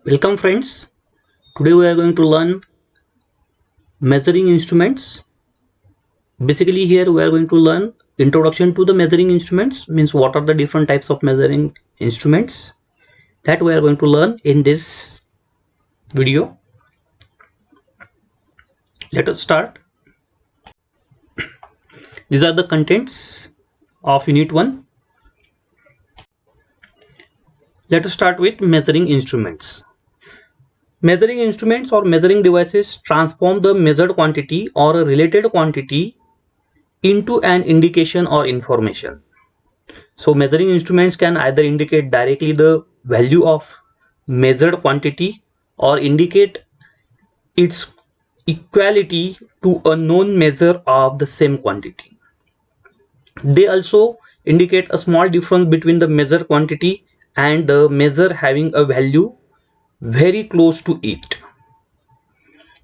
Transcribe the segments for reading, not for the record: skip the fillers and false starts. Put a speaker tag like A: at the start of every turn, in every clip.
A: Welcome friends. Today we are going to learn measuring instruments. Basically here we are going to learn introduction to the measuring instruments, means what are the different types of measuring instruments that we are going to learn in this video. Let us start. These are the contents of Unit 1. Let us start with measuring instruments. Measuring instruments or measuring devices transform the measured quantity or a related quantity into an indication or information. So measuring instruments can either indicate directly the value of measured quantity or indicate its equality to a known measure of the same quantity. They also indicate a small difference between the measured quantity and the measure having a value very close to it.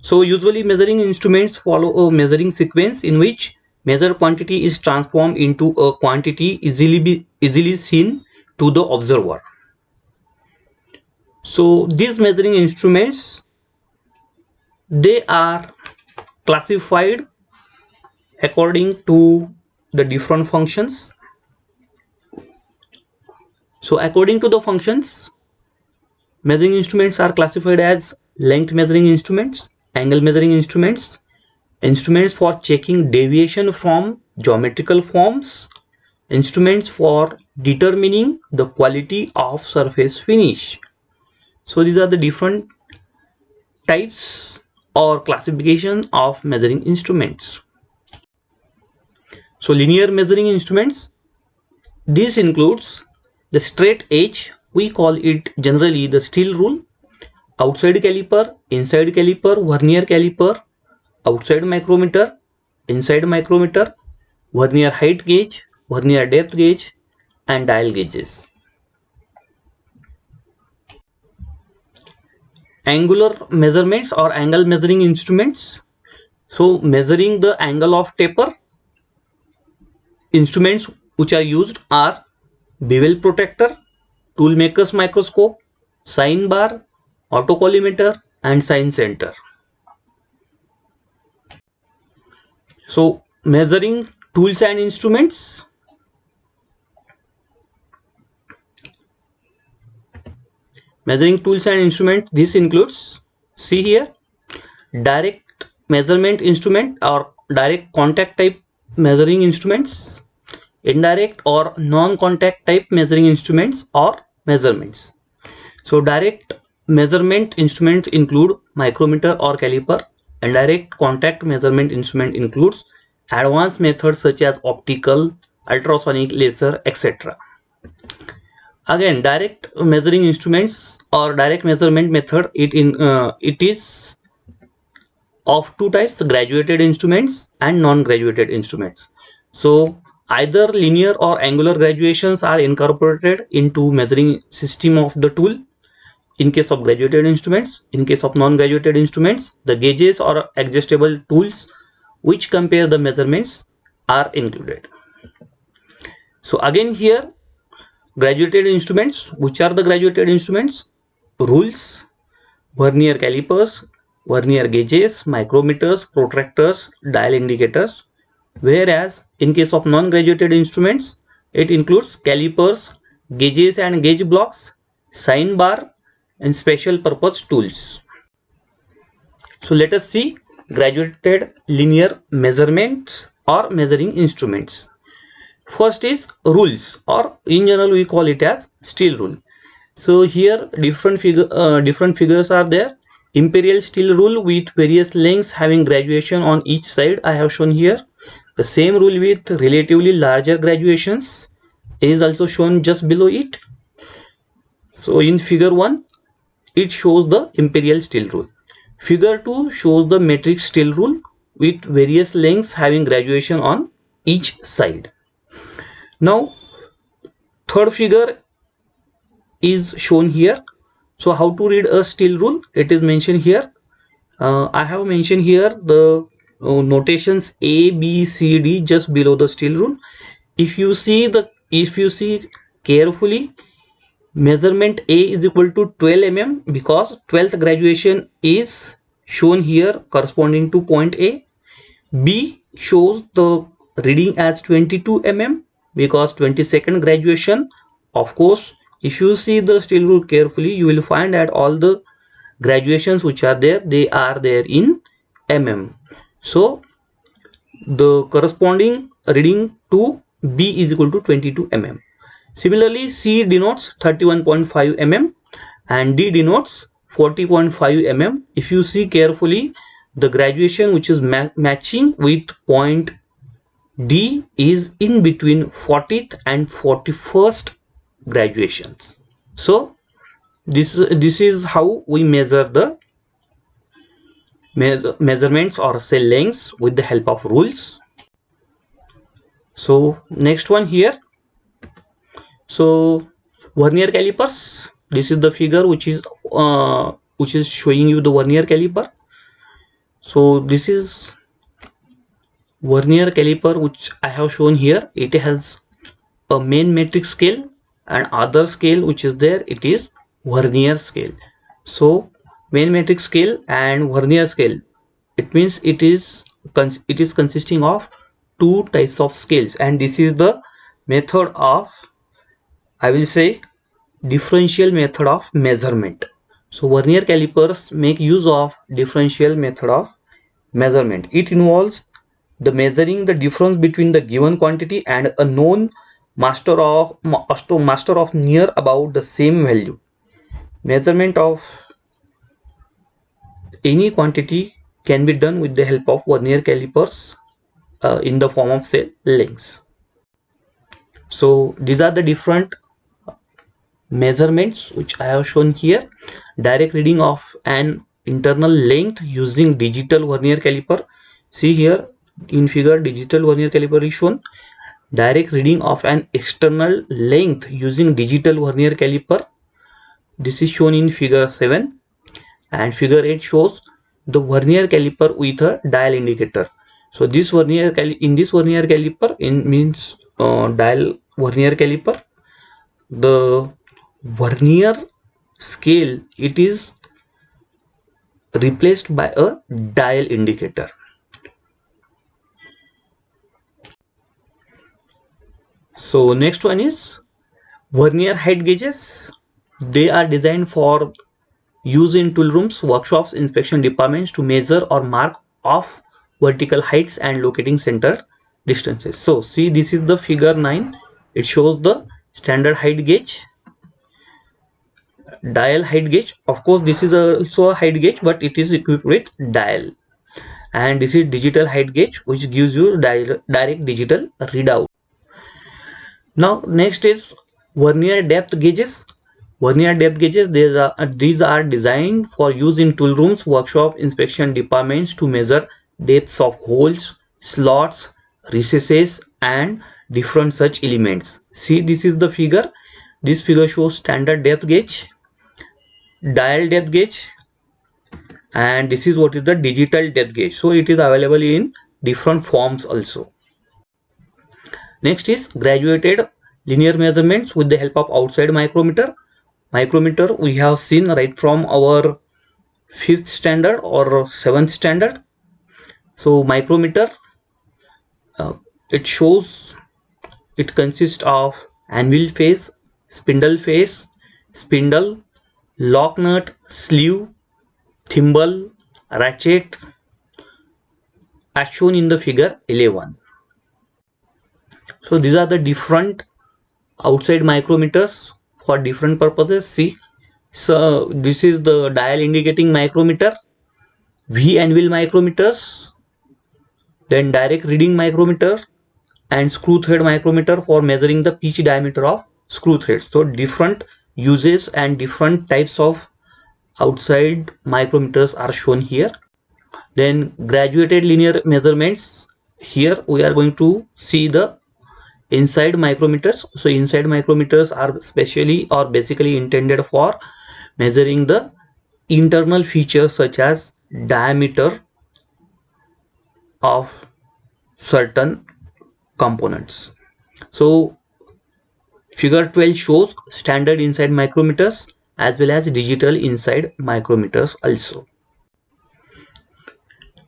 A: So usually measuring instruments follow a measuring sequence in which measured quantity is transformed into a quantity easily seen to the observer. So these measuring instruments, they are classified according to the different functions. So according to the functions, measuring instruments are classified as length measuring instruments, angle measuring instruments, instruments for checking deviation from geometrical forms, instruments for determining the quality of surface finish. So these are the different types or classification of measuring instruments. So linear measuring instruments, this includes the straight edge, we call it generally the steel rule, outside caliper, inside caliper, Vernier caliper, outside micrometer, inside micrometer, Vernier height gauge, Vernier depth gauge, and dial gauges. Angular measurements or angle measuring instruments. So measuring the angle of taper, instruments which are used are bevel protractor, tool maker's microscope, sine bar, autocollimator, and sine center. So measuring tools and instruments. Measuring tools and instruments, this includes, see here, direct measurement instrument or direct contact type measuring instruments, indirect or non-contact type measuring instruments or measurements. So direct measurement instruments include micrometer or caliper. Indirect contact measurement instrument includes advanced methods such as optical, ultrasonic, laser, etc. Again, direct measuring instruments or direct measurement method, it is of two types: graduated instruments and non-graduated instruments. So either linear or angular graduations are incorporated into measuring system of the tool. In case of graduated instruments, in case of non-graduated instruments, the gauges or adjustable tools which compare the measurements are included. So again here, graduated instruments, which are the graduated instruments? Rules, Vernier calipers, Vernier gauges, micrometers, protractors, dial indicators. Whereas in case of non-graduated instruments, it includes calipers, gauges and gauge blocks, sine bar, and special purpose tools. So let us see graduated linear measurements or measuring instruments. First is rules, or in general we call it as steel rule. So here different figures are there. Imperial steel rule with various lengths having graduation on each side I have shown here. The same rule with relatively larger graduations is also shown just below it. So in figure 1, it shows the imperial steel rule. Figure 2 shows the metric steel rule with various lengths having graduation on each side. Now third figure is shown here. So how to read a steel rule? It is mentioned here. I have mentioned here the notations A, B, C, D just below the steel rule. If you see carefully, Measurement A is equal to 12 mm because 12th graduation is shown here corresponding to point A. B shows the reading as 22 mm because 22nd graduation. Of course, if you see the steel rule carefully, you will find that all the graduations which are there, they are there in mm. So the corresponding reading to B is equal to 22 mm. Similarly, C denotes 31.5 mm and D denotes 40.5 mm. If you see carefully, the graduation which is matching with point D is in between 40th and 41st graduations. So this is how we measure the measurements or cell lengths with the help of rules. So next one here. So Vernier calipers. This is the figure which is showing you the Vernier caliper. So this is Vernier caliper which I have shown here. It has a main metric scale and other scale which is there. It is Vernier scale. So main metric scale and Vernier scale. It means it is consisting of two types of scales, and this is the method of, I will say, differential method of measurement. So Vernier calipers make use of differential method of measurement. It involves the measuring the difference between the given quantity and a known master of near about the same value. Measurement of any quantity can be done with the help of Vernier calipers in the form of, say, lengths. So these are the different measurements which I have shown here. Direct reading of an internal length using digital Vernier caliper. See here in figure, digital Vernier caliper is shown. Direct reading of an external length using digital Vernier caliper. This is shown in figure 7, and figure 8 shows the Vernier caliper with a dial indicator. So this Vernier caliper means dial Vernier caliper. The Vernier scale, it is replaced by a dial indicator. So next one is Vernier height gauges. They are designed for use in tool rooms, workshops, inspection departments to measure or mark off vertical heights and locating center distances. So see, this is the figure 9. It shows the standard height gauge, dial height gauge. Of course, this is also a height gauge, but it is equipped with dial. And this is digital height gauge, which gives you direct digital readout. Now next is Vernier depth gauges. Vernier depth gauges, these are designed for use in tool rooms, workshop, inspection departments to measure depths of holes, slots, recesses, and different such elements. See, this is the figure. This figure shows standard depth gauge, dial depth gauge, and this is what is the digital depth gauge. So it is available in different forms also. Next is graduated linear measurements with the help of outside micrometer. Micrometer we have seen right from our 5th standard or 7th standard. So micrometer, it consists of anvil face, spindle face, spindle, lock nut, sleeve, thimble, ratchet, as shown in the figure 11. So these are the different outside micrometers for different purposes. See, so this is the dial indicating micrometer, V anvil micrometers, then direct reading micrometer, and screw thread micrometer for measuring the pitch diameter of screw threads. So different uses and different types of outside micrometers are shown here. Then graduated linear measurements. Here we are going to see the inside micrometers. So inside micrometers are specially or basically intended for measuring the internal features such as diameter of certain components. So Figure 12 shows standard inside micrometers as well as digital inside micrometers also.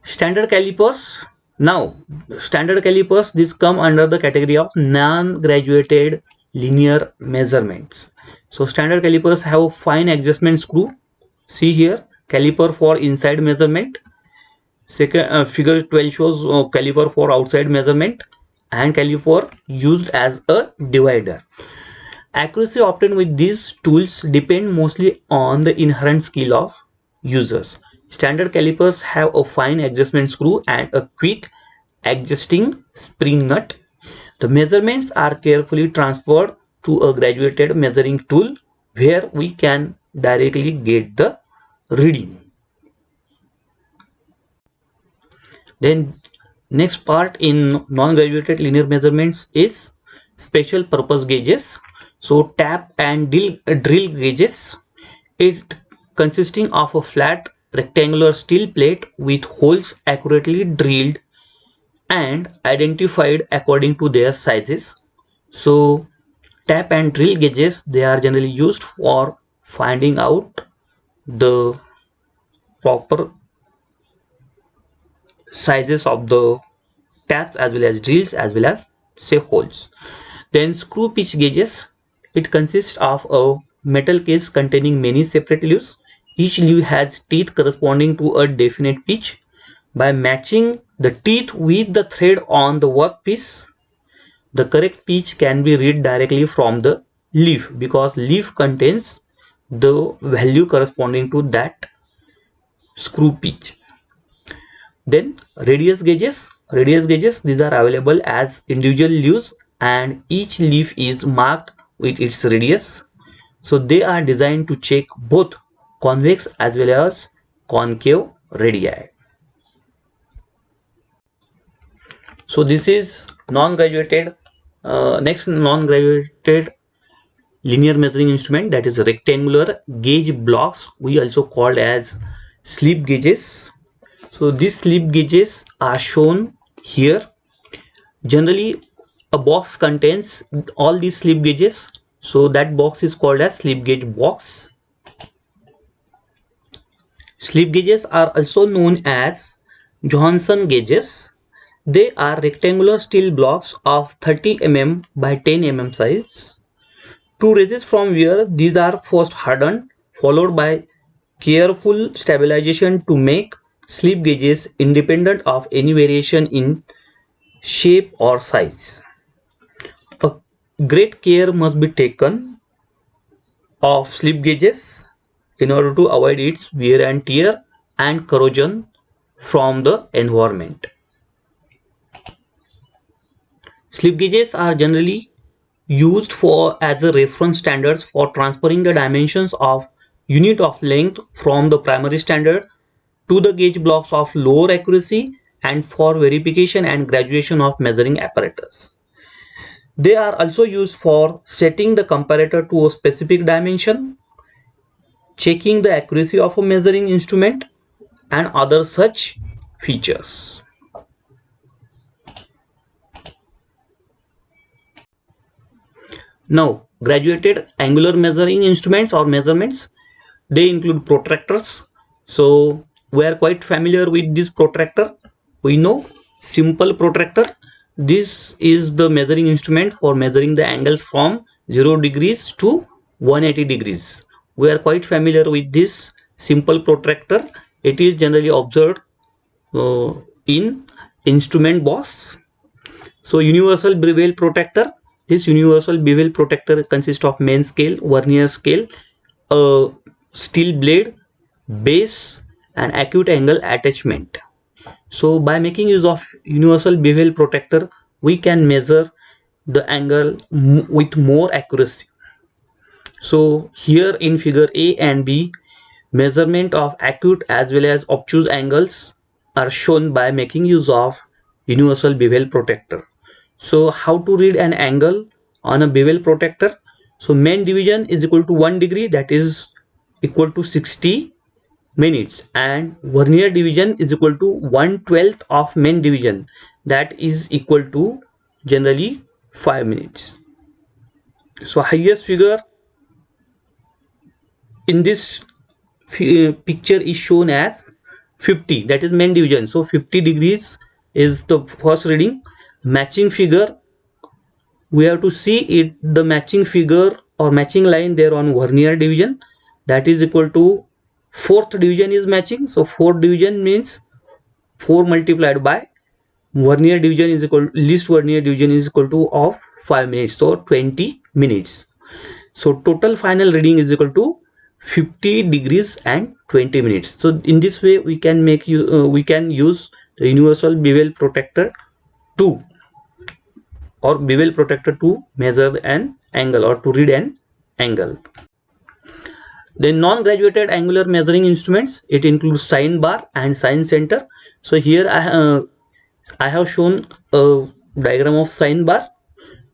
A: Standard calipers. Now, standard calipers, this come under the category of non-graduated linear measurements. So standard calipers have fine adjustment screw. See here, caliper for inside measurement. Second, figure 12 shows caliper for outside measurement and caliper used as a divider. Accuracy obtained with these tools depend mostly on the inherent skill of users. Standard calipers have a fine adjustment screw and a quick adjusting spring nut. The measurements are carefully transferred to a graduated measuring tool where we can directly get the reading. Then next part in non-graduated linear measurements is special purpose gauges. So tap and drill gauges. It consisting of a flat rectangular steel plate with holes accurately drilled and identified according to their sizes. So tap and drill gauges, they are generally used for finding out the proper sizes of the taps as well as drills as well as say holes. Then screw pitch gauges. It consists of a metal case containing many separate leaves. Each leaf has teeth corresponding to a definite pitch. By matching the teeth with the thread on the workpiece, the correct pitch can be read directly from the leaf because leaf contains the value corresponding to that screw pitch. Then radius gauges. Radius gauges, these are available as individual leaves and each leaf is marked with its radius. So they are designed to check both convex as well as concave radii. So this is non-graduated. Next non-graduated linear measuring instrument, that is rectangular gauge blocks, we also called as slip gauges. So these slip gauges are shown here. Generally a box contains all these slip gauges, so that box is called as slip gauge box. Slip gauges are also known as Johansson gauges. They are rectangular steel blocks of 30 mm by 10 mm size. To resist from wear, these are first hardened, followed by careful stabilization to make slip gauges independent of any variation in shape or size. A great care must be taken of slip gauges in order to avoid its wear and tear and corrosion from the environment. Slip gauges are generally used for as a reference standards for transferring the dimensions of unit of length from the primary standard to the gauge blocks of lower accuracy and for verification and graduation of measuring apparatus. They are also used for setting the comparator to a specific dimension, checking the accuracy of a measuring instrument and other such features. Now, graduated angular measuring instruments or measurements, they include protractors. So we are quite familiar with this protractor. We know simple protractor. This is the measuring instrument for measuring the angles from 0 degrees to 180 degrees. We are quite familiar with this simple protractor. It is generally observed in instrument box. So universal bevel protractor. This universal bevel protractor consists of main scale, vernier scale, a steel blade, base and acute angle attachment. So by making use of universal bevel protractor, we can measure the angle with more accuracy. So here in figure A and B, measurement of acute as well as obtuse angles are shown by making use of universal bevel protractor. So how to read an angle on a bevel protractor? So main division is equal to 1 degree, that is equal to 60 minutes, and vernier division is equal to 1/12 of main division, that is equal to generally 5 minutes. So highest figure in this picture is shown as 50, that is main division. So 50 degrees is the first reading. Matching figure, we have to see it, the matching figure or matching line there on vernier division, that is equal to fourth division is matching. So fourth division means 4 multiplied by vernier division is equal, least vernier division is equal to of 5 minutes, so 20 minutes. So total final reading is equal to 50 degrees and 20 minutes. So in this way we can make we can use the universal bevel protractor 2 or bevel protractor to measure an angle or to read an angle. Then non-graduated angular measuring instruments, it includes sine bar and sine center. So here I have shown a diagram of sine bar.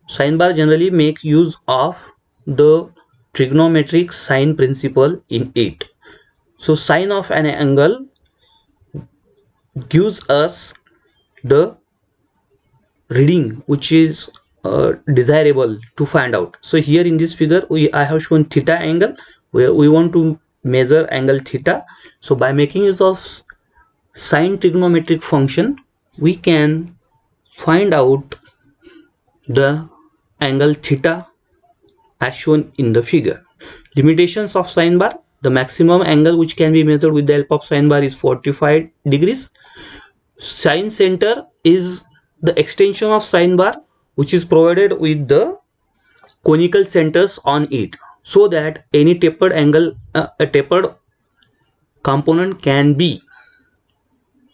A: Sine bar generally make use of the trigonometric sine principle in it. So sine of an angle gives us the reading which is desirable to find out. So here in this figure I have shown theta angle, where we want to measure angle theta. So by making use of sine trigonometric function, we can find out the angle theta as shown in the figure. Limitations of sine bar: the maximum angle which can be measured with the help of sine bar is 45 degrees. Sine center is the extension of sine bar which is provided with the conical centers on it, so that any tapered angle, a tapered component can be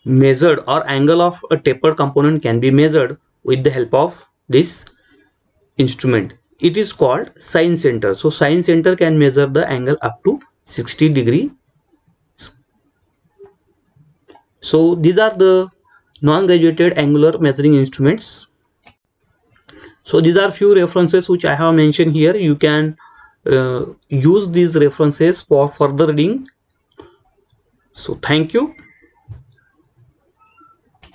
A: measured, or angle of a tapered component can be measured with the help of this instrument. It is called sine center. So sine center can measure the angle up to 60 degree. So these are the non-graduated angular measuring instruments. So these are few references which I have mentioned here. You can use these references for further reading. So thank you.